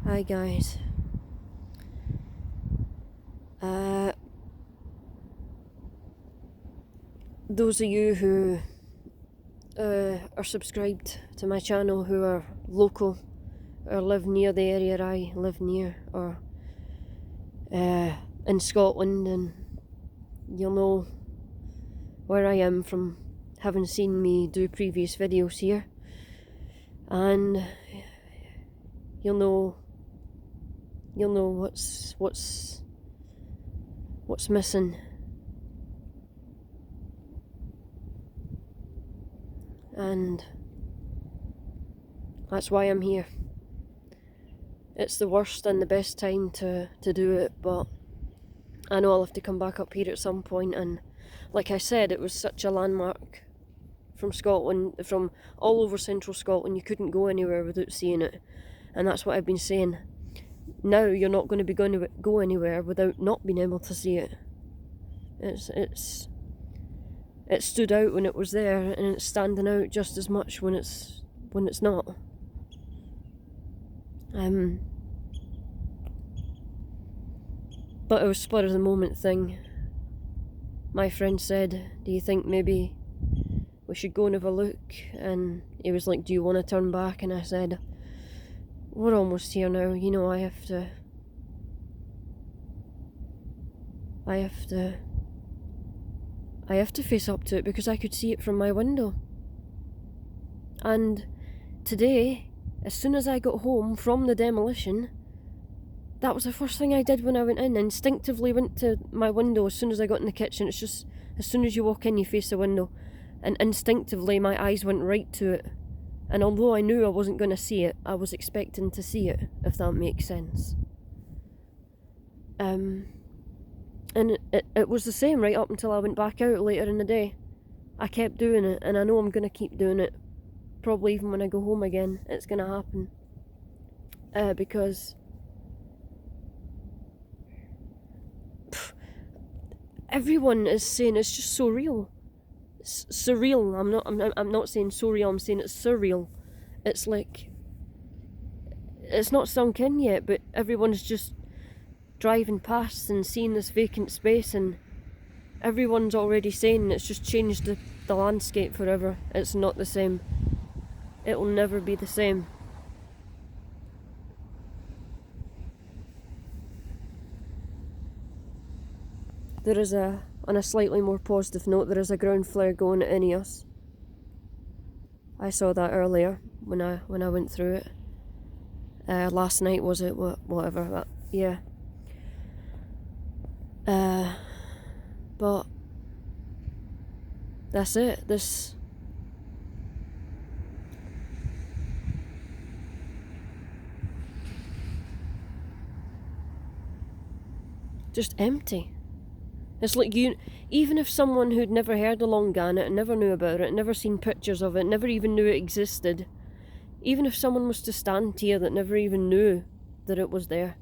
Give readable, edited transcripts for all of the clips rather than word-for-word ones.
Hi guys. Those of you who are subscribed to my channel who are local or live near the area I live near, or in Scotland, and you'll know where I am from having seen me do previous videos here, and you'll know what's missing. And that's why I'm here. It's the worst and the best time to do it, but I know I'll have to come back up here at some point. And like I said, it was such a landmark from Scotland, from all over central Scotland. You couldn't go anywhere without seeing it, and that's what I've been saying. Now you're not going to be going to go anywhere without not being able to see it. It stood out when it was there, and it's standing out just as much when it's not. But it was a spur of the moment thing. My friend said, "Do you think maybe we should go and have a look?" And he was like, "Do you want to turn back?" And I said, "We're almost here now. You know, I have to face up to it because I could see it from my window." And today, as soon as I got home from the demolition, that was the first thing I did when I went in. Instinctively went to my window as soon as I got in the kitchen. It's just, as soon as you walk in, you face the window. And instinctively, my eyes went right to it. And although I knew I wasn't going to see it, I was expecting to see it, if that makes sense. And it was the same right up until I went back out later in the day. I kept doing it, and I know I'm going to keep doing it. Probably even when I go home again, it's going to happen. Because everyone is saying it's just so real. It's surreal. I'm not saying so real, I'm saying it's surreal. It's like, it's not sunk in yet, but everyone's just driving past and seeing this vacant space, and everyone's already saying it's just changed the landscape forever. It's not the same. It will never be the same. There is on a slightly more positive note, there is a ground flare going at INEOS. I saw that earlier when I went through it. Last night, was it? Whatever. Yeah. But that's it. This just empty. It's like, even if someone who'd never heard of Longannet and never knew about it, never seen pictures of it, never even knew it existed, even if someone was to stand here that never even knew that it was there,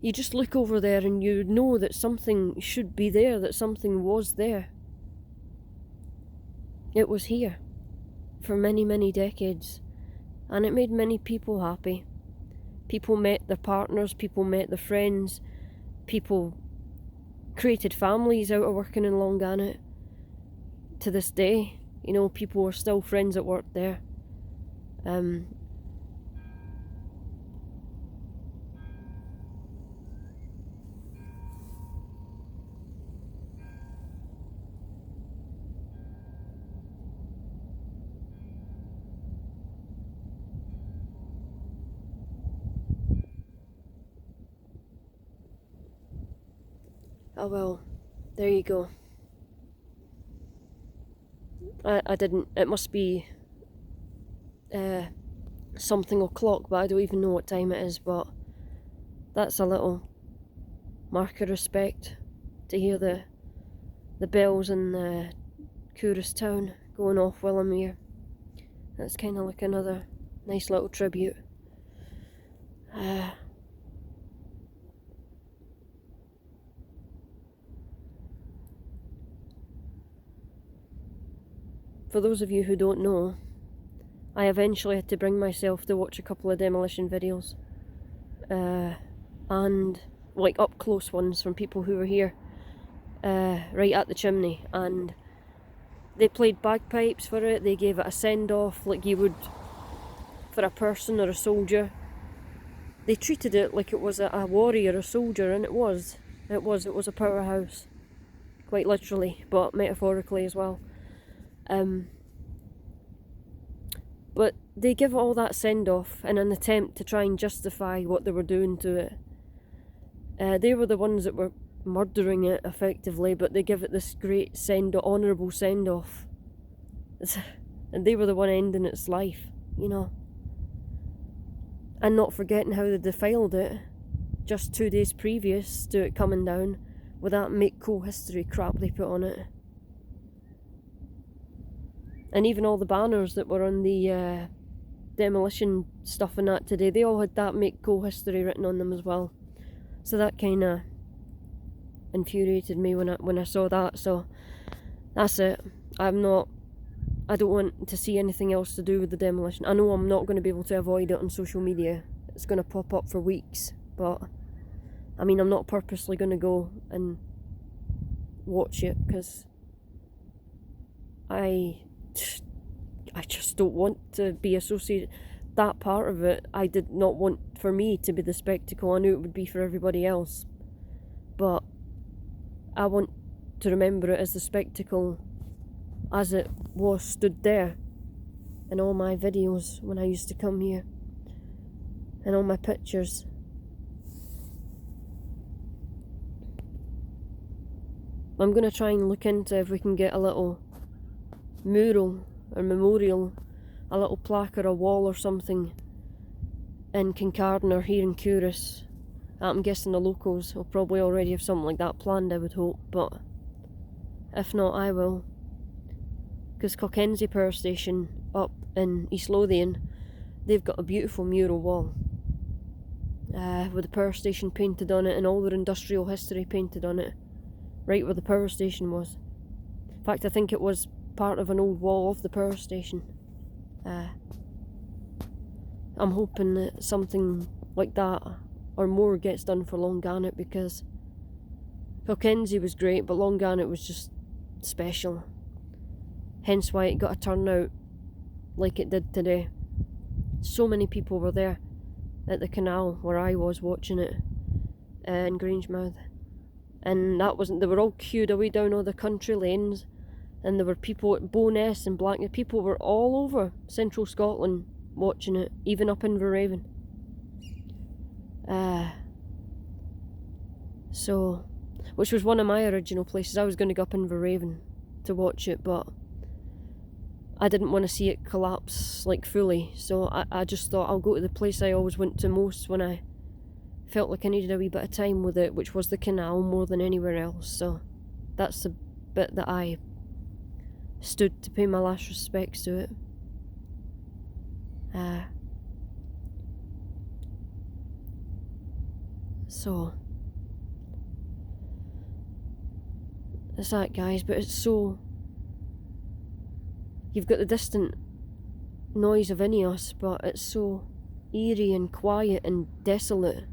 you just look over there and you know that something should be there, that something was there. It was here for many, many decades, and it made many people happy. People met their partners, people met their friends, people created families out of working in Longannet. To this day, you know, people are still friends at work there. Oh well, there you go. I didn't, it must be something o'clock, but I don't even know what time it is. But that's a little mark of respect to hear the bells in the Town going off Willowmere. That's kind of like another nice little tribute. For those of you who don't know, I eventually had to bring myself to watch a couple of demolition videos. and like up close ones from people who were here, right at the chimney, and they played bagpipes for it. They gave it a send-off like you would for a person or a soldier. They treated it like it was a warrior, a soldier, and it was a powerhouse, quite literally, but metaphorically as well. But they give it all that send-off in an attempt to try and justify what they were doing to it. They were the ones that were murdering it, effectively, but they give it this great honourable send-off. And they were the one ending its life, you know. And not forgetting how they defiled it just 2 days previous to it coming down with that make cool history crap they put on it. And even all the banners that were on the demolition stuff and that today, they all had that make cool history written on them as well. So that kind of infuriated me when I saw that. So that's it. I don't want to see anything else to do with the demolition. I know I'm not going to be able to avoid it on social media. It's going to pop up for weeks, but I mean, I'm not purposely going to go and watch it because I just don't want to be associated. That part of it, I did not want for me to be the spectacle. I knew it would be for everybody else, but I want to remember it as the spectacle as it was stood there in all my videos when I used to come here, and all my pictures. I'm going to try and look into if we can get a little mural or memorial, a little plaque or a wall or something in Kincardine or here in Curris. I'm guessing the locals will probably already have something like that planned, I would hope, but if not, I will. Because Kilkenzie Power Station up in East Lothian, they've got a beautiful mural wall with the power station painted on it and all their industrial history painted on it, right where the power station was. In fact, I think it was part of an old wall of the power station. I'm hoping that something like that or more gets done for Longarnet, because Kilkenzie was great, but Longarnet was just special. Hence why it got a turnout like it did today. So many people were there at the canal where I was watching it in Grangemouth, and they were all queued away down all the country lanes, and there were people at Bo'ness and Blackney. People were all over central Scotland watching it, even up in Inverraven. So, which was one of my original places. I was going to go up in Inverraven to watch it, but I didn't want to see it collapse like fully, so I just thought I'll go to the place I always went to most when I felt like I needed a wee bit of time with it, which was the canal more than anywhere else. So that's the bit that I stood to pay my last respects to it. So that's that, guys, but it's so... You've got the distant noise of Ineos, but it's so eerie and quiet and desolate.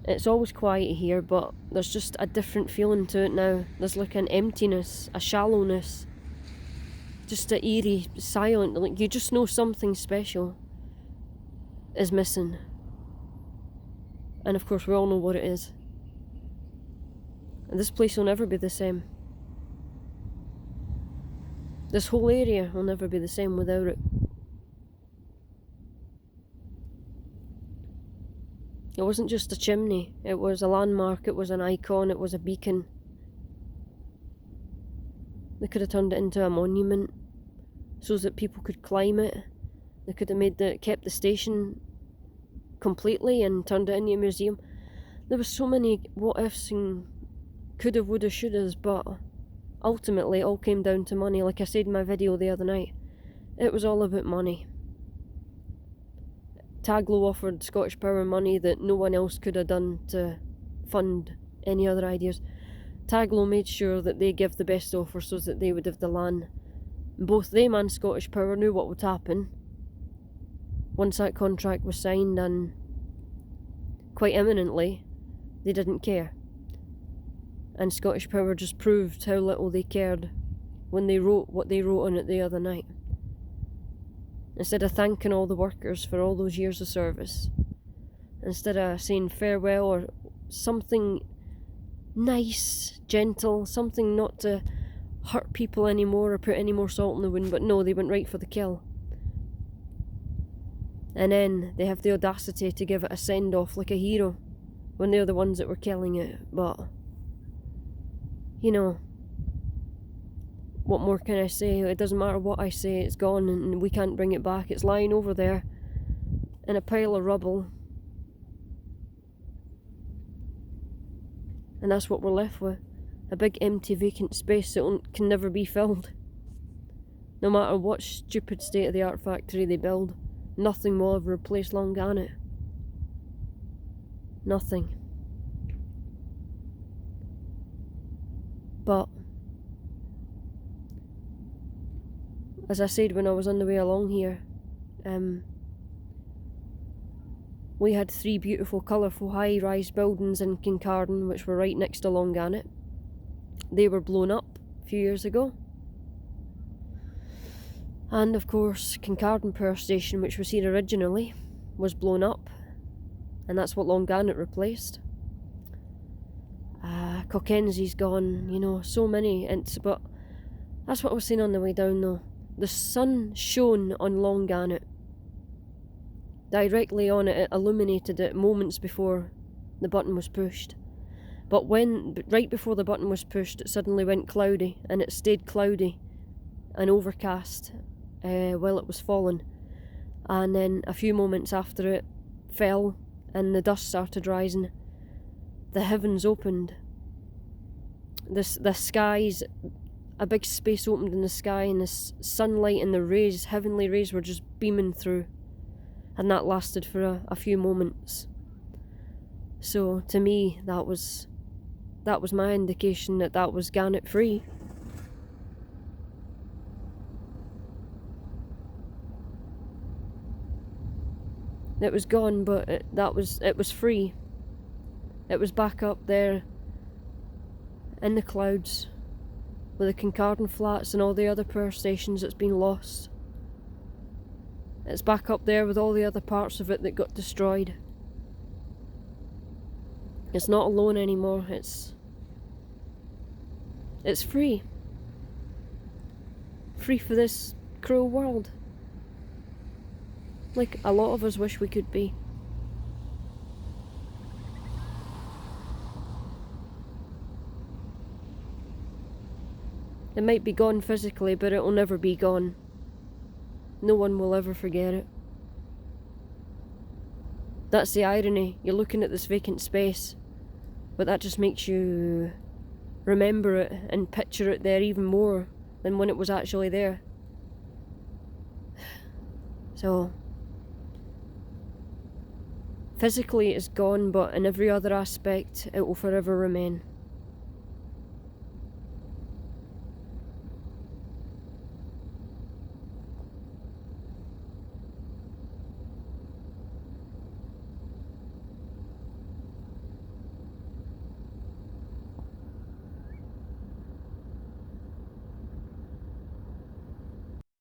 It's always quiet here, but there's just a different feeling to it now. There's like an emptiness, a shallowness, just an eerie, silent, like you just know something special is missing. And of course we all know what it is. And this place will never be the same. This whole area will never be the same without it. It wasn't just a chimney, it was a landmark, it was an icon, it was a beacon. They could have turned it into a monument so that people could climb it. They could have kept the station completely and turned it into a museum. There were so many what ifs and coulda, woulda, shouldas, but ultimately it all came down to money. Like I said in my video the other night, it was all about money. Taglo offered Scottish Power money that no one else could have done to fund any other ideas. Taglo made sure that they give the best offer so that they would have the land. Both them and Scottish Power knew what would happen once that contract was signed, and quite imminently, they didn't care. And Scottish Power just proved how little they cared when they wrote what they wrote on it the other night. Instead of thanking all the workers for all those years of service, instead of saying farewell or something nice, gentle, something not to hurt people anymore or put any more salt in the wound, but no, they went right for the kill. And then they have the audacity to give it a send-off like a hero when they're the ones that were killing it. But, you know, what more can I say? It doesn't matter what I say, it's gone and we can't bring it back. It's lying over there in a pile of rubble. And that's what we're left with. A big empty vacant space that can never be filled. No matter what stupid state-of-the-art factory they build, nothing will ever replace Longannet. Nothing. But, as I said when I was on the way along here, we had 3 beautiful, colourful, high-rise buildings in Kincardine which were right next to Longannet. They were blown up a few years ago. And of course, Kincardine Power Station, which was here originally, was blown up. And that's what Longannet replaced. Cockenzie gone, you know, so many. But that's what I was saying on the way down though. The sun shone on Longannet. Directly on it, it illuminated it moments before the button was pushed. But right before the button was pushed, it suddenly went cloudy, and it stayed cloudy and overcast while it was falling. And then a few moments after it fell and the dust started rising, the heavens opened. The skies, a big space opened in the sky, and the sunlight and the rays, heavenly rays, were just beaming through. And that lasted for a few moments. So to me, that was my indication that was Gannet free. It was gone, but it was free. It was back up there in the clouds with the Kincardine Flats and all the other power stations that's been lost. It's back up there with all the other parts of it that got destroyed. It's not alone anymore. It's free. Free for this cruel world. Like a lot of us wish we could be. It might be gone physically, but it'll never be gone. No one will ever forget it. That's the irony. You're looking at this vacant space, but that just makes you remember it and picture it there even more than when it was actually there. So, physically it's gone, but in every other aspect it will forever remain.